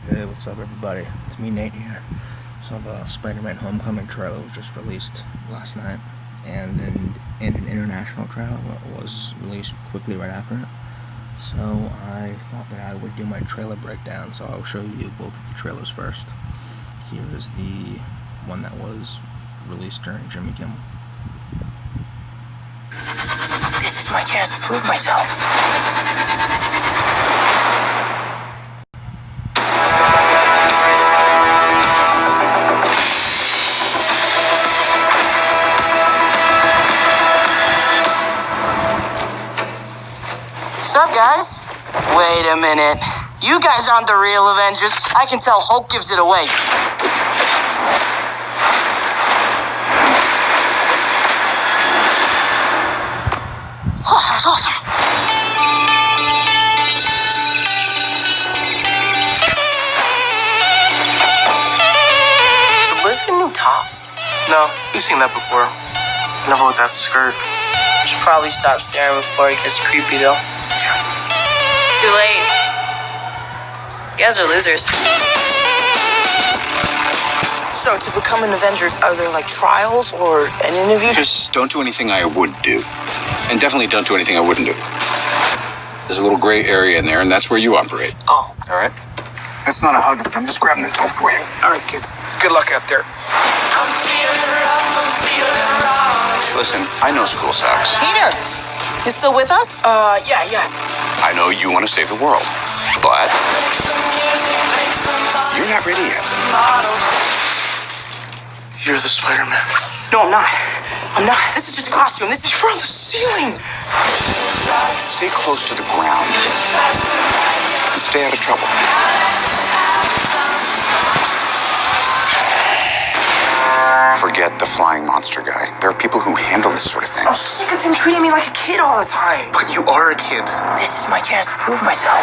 Hey, what's up everybody? It's me, Nate here. So the Spider-Man Homecoming trailer was just released last night, and an international trailer was released quickly right after it. So I thought that I would do my trailer breakdown, so I'll show you both of the trailers first. Here is the one that was released during Jimmy Kimmel. This is my chance to prove myself. What's up, guys? Wait a minute. You guys aren't the real Avengers. I can tell Hulk gives it away. Oh, that was awesome. Does Liz get a new top? No, you've seen that before. Never with that skirt. Should probably stop staring before it gets creepy, though. Too late. You guys are losers. So, to become an Avenger, are there, trials or an interview? Just don't do anything I would do. And definitely don't do anything I wouldn't do. There's a little gray area in there, and that's where you operate. Oh. All right? That's not a hug. I'm just grabbing the door for you. All right, kid. Good luck out there. Listen, I know school sucks. Peter, you still with us? Yeah. I know you want to save the world. But you're not ready yet. You're the Spider-Man. No, I'm not. This is just a costume. This is... You're on the ceiling. Stay close to the ground. And stay out of trouble. Forget the flying monster guy. There are people who handle this sort of thing. I'm sick of him treating me like a kid all the time. But you are a kid. This is my chance to prove myself.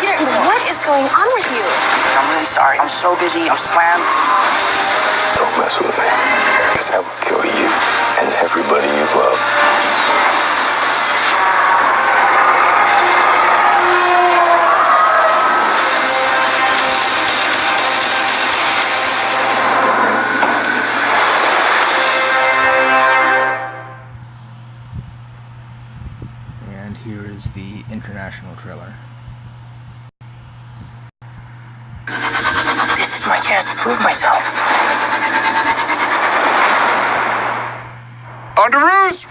Peter, what is going on with you? I'm really sorry. I'm so busy. I'm slammed. Don't mess with me. Because I will kill you and everybody you love. And here is the international trailer. This is my chance to prove myself. Underoos!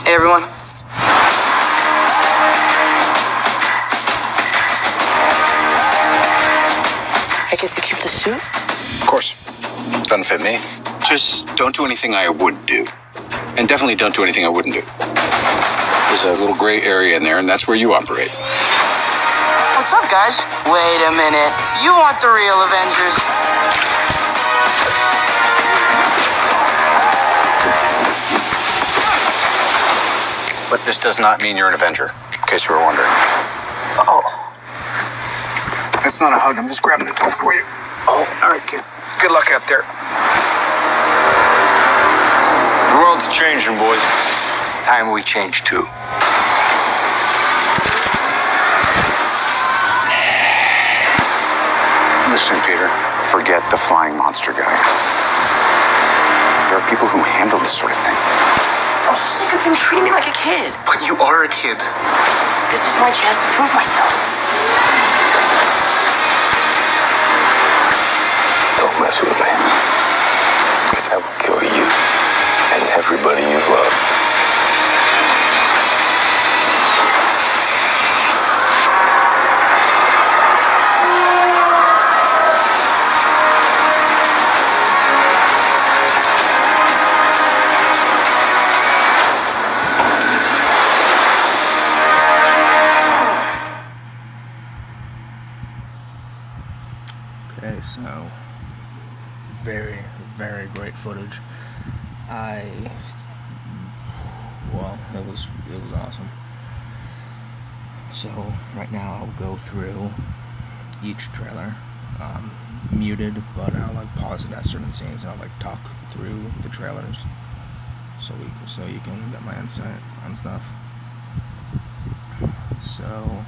Hey, everyone. I get to keep the suit? Of course. Doesn't fit me. Just don't do anything I would do. And definitely don't do anything I wouldn't do. There's a little gray area in there, and that's where you operate. What's up, guys? Wait a minute. You want the real Avengers? But this does not mean you're an Avenger, in case you were wondering. Oh. That's not a hug. I'm just grabbing the door for you. Oh. All right, kid. Good luck out there. The world's changing, boys. Time we change too. Listen, Peter, forget the flying monster guy. There are people who handle this sort of thing. I'm sick of him treating me like a kid. But you are a kid. This is my chance to prove myself. Don't mess with me. Because I will kill you and everybody you love. Okay, so very, very great footage. It was awesome. So right now I'll go through each trailer, muted, but I'll pause it at certain scenes and I'll talk through the trailers. so you can get my insight on stuff. So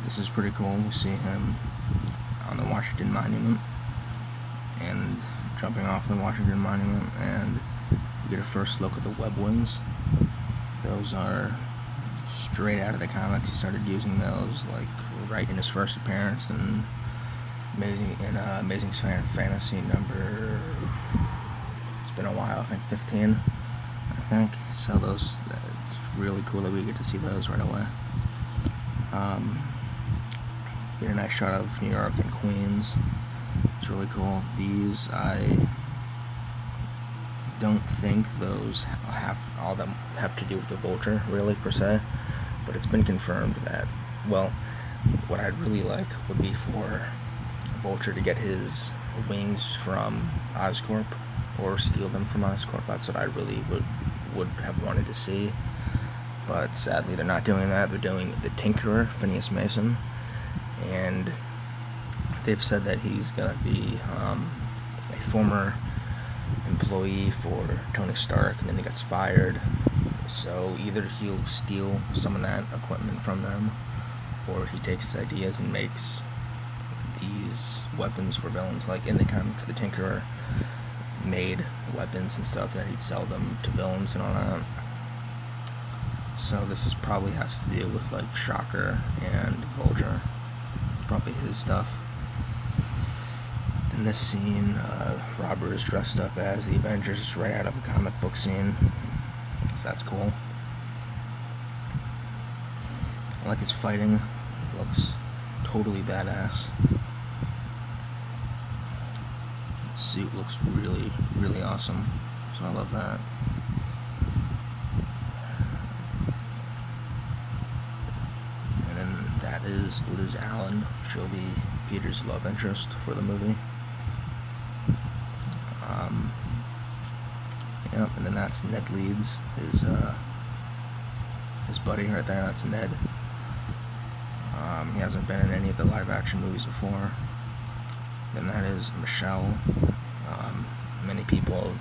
this is pretty cool. We see him on the Washington Monument and jumping off the Washington Monument, and you get a first look at the web wings. Those are straight out of the comics. He started using those like right in his first appearance in Amazing Fantasy number, it's been a while, I think 15, I think. So it's really cool that we get to see those right away. Get a nice shot of New York and Queens. It's really cool. These, I don't think those all of them have to do with the Vulture, really, per se. But it's been confirmed that, well, what I'd really like would be for Vulture to get his wings from Oscorp, or steal them from Oscorp. That's what I really would have wanted to see. But sadly, they're not doing that. They're doing the Tinkerer, Phineas Mason, and they've said that he's gonna be a former employee for Tony Stark, and then he gets fired. So either he'll steal some of that equipment from them, or he takes his ideas and makes these weapons for villains. Like in the comics, the Tinkerer made weapons and stuff, and then he'd sell them to villains and all that. So this probably has to do with like Shocker and Vulture. Probably his stuff. In this scene, Robert is dressed up as the Avengers. It's right out of a comic book scene. So that's cool. I like his fighting. It looks totally badass. The suit looks really, really awesome. So I love that. And then that is Liz Allen. She'll be Peter's love interest for the movie. Yep, and then that's Ned Leeds, his buddy right there. That's Ned. He hasn't been in any of the live-action movies before. Then that is Michelle. Many people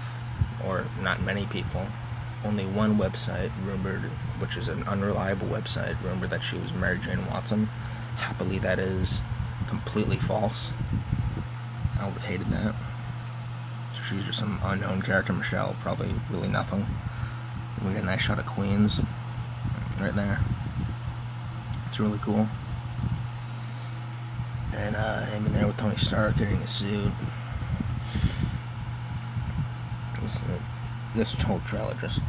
or not many people, only one website rumored, which is an unreliable website, rumored that she was Mary Jane Watson. Happily, that is completely false. I would have hated that. She's just some unknown character, Michelle, probably really nothing. And we get a nice shot of Queens right there. It's really cool. And him in there with Tony Stark getting a suit. This whole trailer just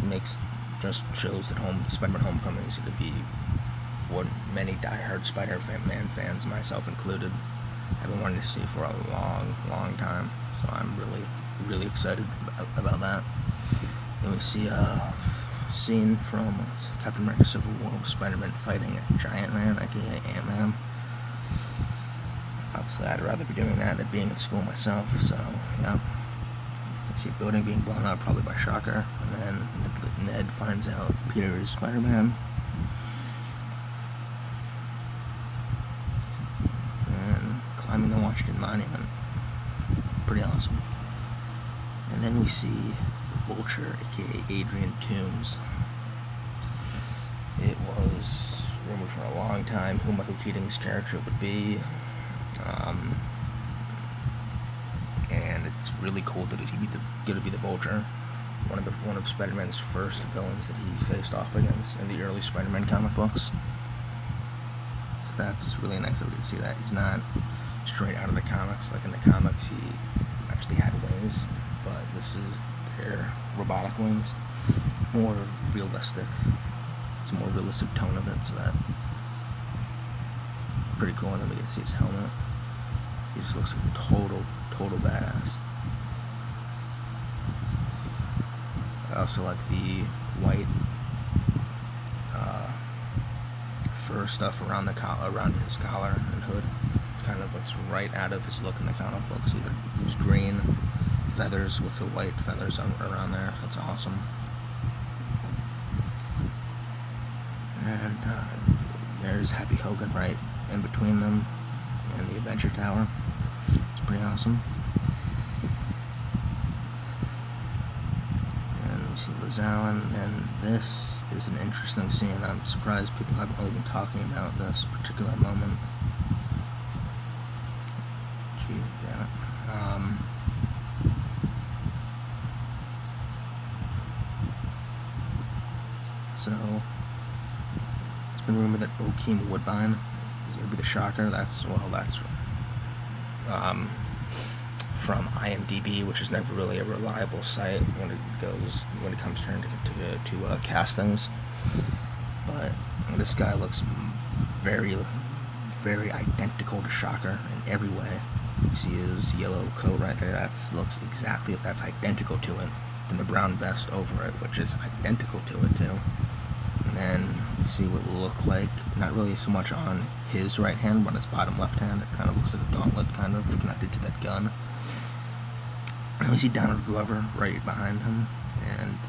shows that Spider-Man Homecoming is going to be what many die-hard Spider-Man fans, myself included, have been wanting to see for a long, long time. So I'm really, really excited about that. Then we see a scene from Captain America Civil War with Spider-Man fighting a Giant Man, aka Ant-Man. Obviously, I'd rather be doing that than being in school myself, so, yeah. You see a building being blown up, probably by Shocker, and then Ned finds out Peter is Spider-Man. And climbing the Washington Monument. Pretty awesome. And then we see the Vulture, aka Adrian Toomes. It was rumored for a long time who Michael Keaton's character would be. And it's really cool that he's going to be the Vulture, one of Spider-Man's first villains that he faced off against in the early Spider-Man comic books. So that's really nice that we get to see that. He's not straight out of the comics. Like in the comics, he actually had wings, but this is their robotic wings. More realistic. It's a more realistic tone of it, so that pretty cool. And then we get to see his helmet. He just looks like a total badass. I also like the white fur stuff around his collar and hood. It's kind of looks right out of his look in the comic books. He had these green feathers with the white feathers around there. That's awesome. And there's Happy Hogan right in between them and the Adventure Tower. It's pretty awesome. And James Allen, and this is an interesting scene. I'm surprised people haven't really been talking about this particular moment. Gee, damn it. So, it's been rumored that Bokeem Woodbine is going to be the Shocker. That's from IMDb, which is never really a reliable site when it comes to castings. But this guy looks very, very identical to Shocker in every way. You see his yellow coat right there. That's identical to it. Then the brown vest over it, which is identical to it too. And then you see what it look like, not really so much on his right hand, but on his bottom left hand. It kind of looks like a gauntlet, kind of connected to that gun. And we see Donald Glover right behind him, and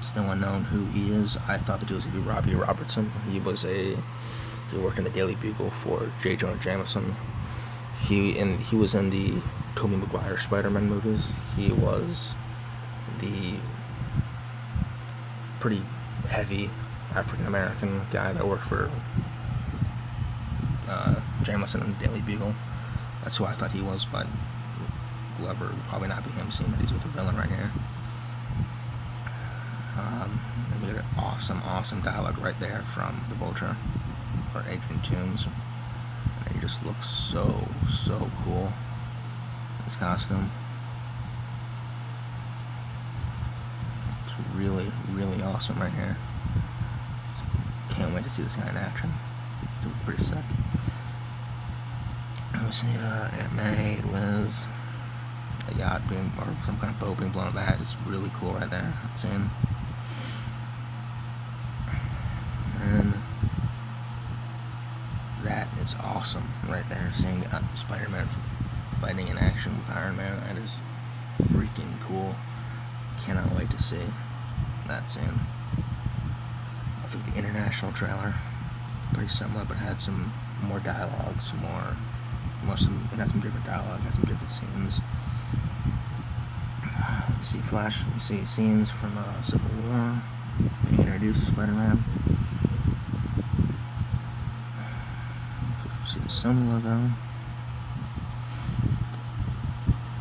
still unknown who he is. I thought that it was going to be Robbie Robertson. He worked in the Daily Bugle for J. Jonah Jameson. He was in the Tobey Maguire Spider-Man movies. He was the pretty heavy African-American guy that worked for Jameson and the Daily Bugle. That's who I thought he was, but Glover would probably not be him, seeing that he's with a villain right here. And we get an awesome dialogue right there from the Vulture, or Adrian Toomes. And he just looks so cool in his costume. It's really awesome right here. Can't wait to see this guy in action. It's pretty sick. Let me see, Aunt May, Liz, a yacht being, or some kind of boat being blown up. That is really cool right there, that scene. And then, that is awesome right there, seeing Spider-Man fighting in action with Iron Man. That is freaking cool. Cannot wait to see that scene. That's like the international trailer. Pretty similar, but had some more dialogue, it had some different dialogue, had some different scenes. We see we see scenes from Civil War, being introduced to Spider-Man. See the Sony logo.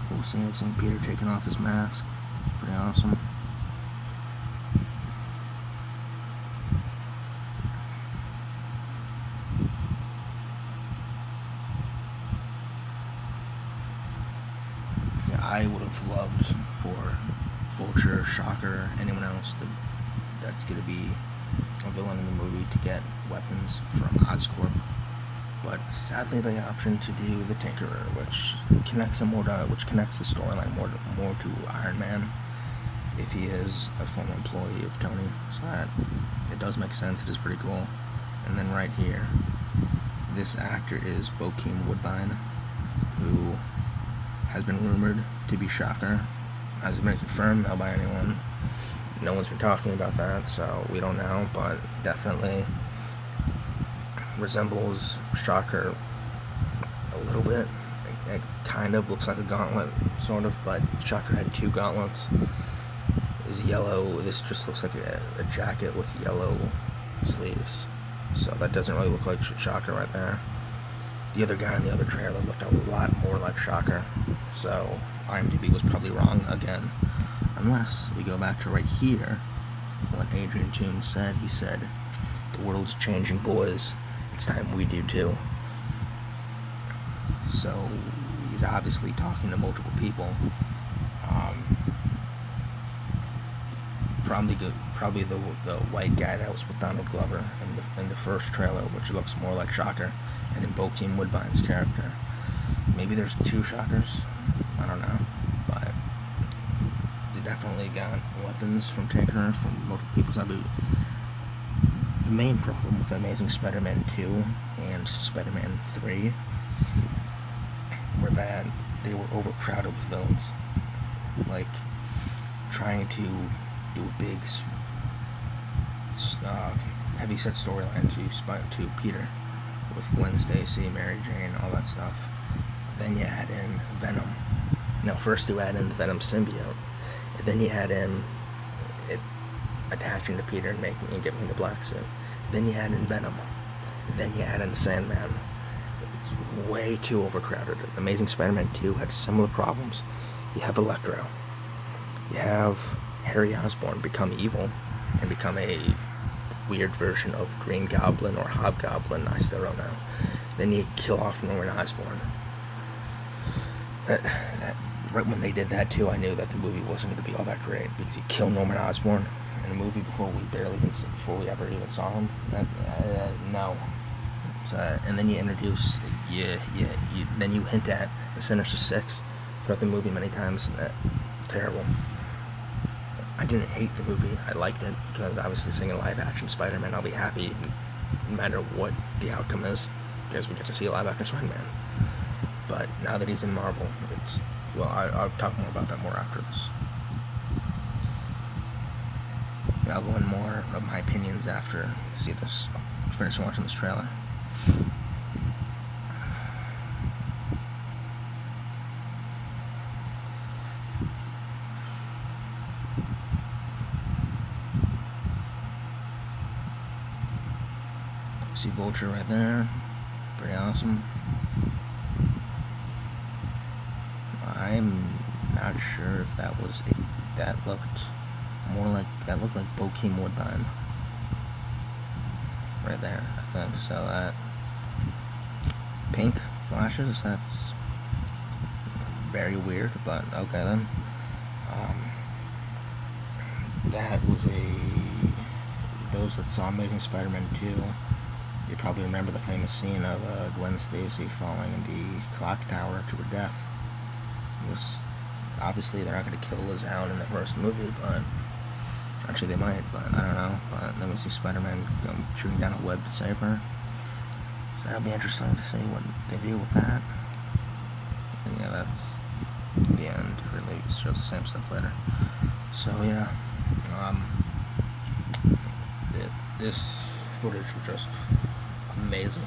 Cool seeing Peter taking off his mask. Pretty awesome. I would have loved for Vulture, Shocker, anyone else that's going to be a villain in the movie to get weapons from Oscorp. But sadly, they optioned to do the Tinkerer, which connects the storyline more to Iron Man, if he is a former employee of Tony. So that it does make sense. It is pretty cool. And then right here, this actor is Bokeem Woodbine, who has been rumored to be Shocker. Hasn't been confirmed now by anyone. No one's been talking about that, so we don't know, but definitely resembles Shocker a little bit. It kind of looks like a gauntlet, sort of, but Shocker had two gauntlets. Is yellow. This just looks like a jacket with yellow sleeves. So that doesn't really look like Shocker right there. The other guy in the other trailer looked a lot more like Shocker. So IMDb was probably wrong again. Unless we go back to right here, what Adrian Toomes said. He said, "The world's changing, boys. It's time we do too." So he's obviously talking to multiple people. Probably the white guy that was with Donald Glover in the first trailer, which looks more like Shocker, and then Bokeem Woodbine's character. Maybe there's two Shockers. I don't know, but they definitely got weapons from Tinkerer from multiple people. So the main problem with Amazing Spider-Man 2 and Spider-Man 3 were that they were overcrowded with villains. Like, trying to do a big, heavy-set storyline to Peter with Gwen Stacy, Mary Jane, all that stuff. Then you add in Venom. No, first you add in the Venom symbiote, and then you add in attaching to Peter and giving him the black suit. Then you add in Venom. Then you add in Sandman. It's way too overcrowded. Amazing Spider-Man 2 had similar problems. You have Electro. You have Harry Osborn become evil and become a weird version of Green Goblin or Hobgoblin, I still don't know. Then you kill off Norman Osborn. Right when they did that too, I knew that the movie wasn't going to be all that great, because you kill Norman Osborn in a movie before we ever even saw him. No. And then you introduce, then you hint at the Sinister Six throughout the movie many times. Terrible. I didn't hate the movie. I liked it because obviously seeing a live-action Spider-Man, I'll be happy no matter what the outcome is, because we get to see a live-action Spider-Man. But now that he's in Marvel, I'll talk more about that more after this. I'll go in more of my opinions after finish watching this trailer. See Vulture right there, pretty awesome. I'm not sure if that looked like Bokeem Woodbine right there, I think. So that pink flashes, that's very weird, but okay then. That was those that saw Amazing Spider-Man 2, you probably remember the famous scene of Gwen Stacy falling in the clock tower to her death. Obviously they're not going to kill Liz Allen in the first movie, but actually they might, but I don't know. But then we see Spider-Man shooting down a web to save her, so that'll be interesting to see what they do with that. And yeah, that's the end. It really shows the same stuff later. So yeah, this footage was just amazing.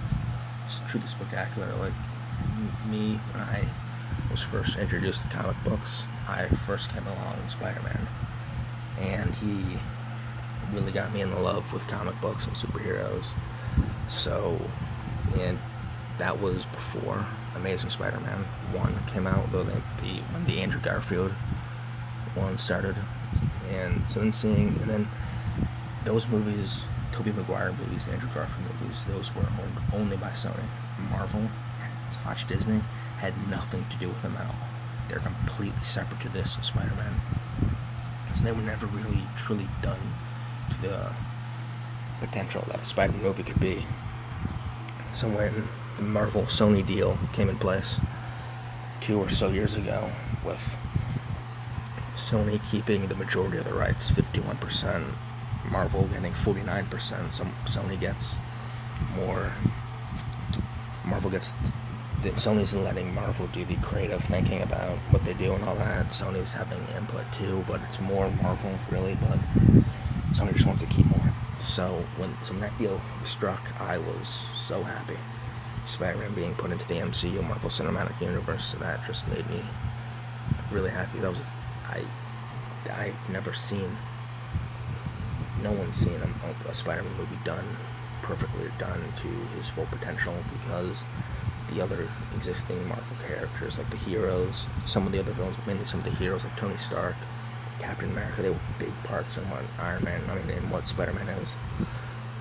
It's truly spectacular. Like me, when I was first introduced to comic books, I first came along with Spider-Man, and he really got me in love with comic books and superheroes. So, and that was before Amazing Spider-Man 1 came out, though when the Andrew Garfield one started. And so then those movies, Tobey Maguire movies, the Andrew Garfield movies, those were owned only by Sony. Marvel / Disney had nothing to do with them at all. They're completely separate to this and Spider-Man. So they were never really truly done to the potential that a Spider-Man movie could be. So when the Marvel-Sony deal came in place 2 or so years ago, with Sony keeping the majority of the rights, 51%, Marvel getting 49%, so Sony gets more. Sony's letting Marvel do the creative thinking about what they do and all that. Sony's having input too, but it's more Marvel really, but Sony just wants to keep more. So when that deal was struck, I was so happy. Spider-Man being put into the MCU, Marvel Cinematic Universe, so that just made me really happy. I've never seen, no one's seen a Spider-Man movie perfectly done to his full potential, because the other existing Marvel characters, like the heroes, some of the other villains, mainly some of the heroes like Tony Stark, Captain America, they were big parts in what in what Spider-Man is.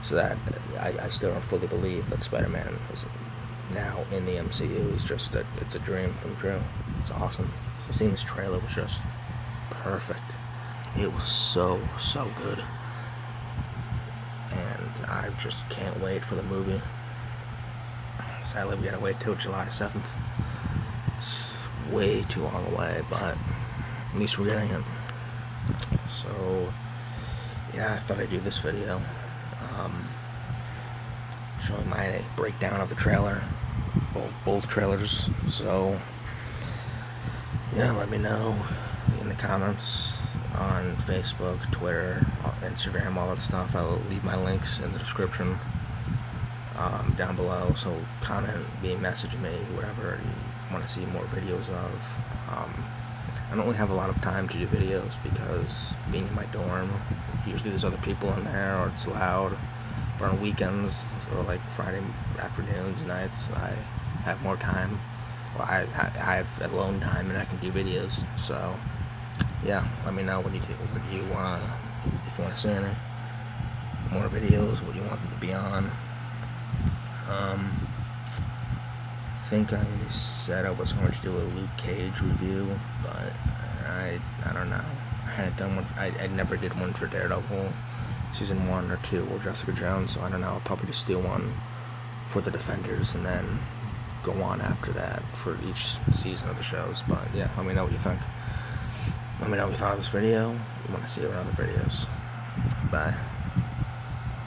So that I still don't fully believe that Spider-Man is now in the MCU. It's a dream come true. It's awesome. So seeing this trailer was just perfect. It was so good. And I just can't wait for the movie. Sadly, we gotta wait till July 7th. It's way too long away, but at least we're getting it. So, yeah, I thought I'd do this video. Showing my breakdown of the trailer, both trailers. So, yeah, let me know in the comments on Facebook, Twitter, Instagram, all that stuff. I'll leave my links in the description down below. So comment, message me, whatever you want to see more videos of. I don't really have a lot of time to do videos because being in my dorm, usually there's other people in there or it's loud. But on weekends or like Friday afternoons, nights, I have more time. Well, I have alone time and I can do videos. So yeah, let me know what do you want, if you want to see any more videos, what do you want them to be on. I think I said I was going to do a Luke Cage review, but I don't know. I hadn't done one. I never did one for Daredevil season 1 or 2 or Jessica Jones, so I don't know. I'll probably just do one for the Defenders and then go on after that for each season of the shows. But yeah, let me know what you think. Let me know what you thought of this video. You want to see it in other videos. Bye.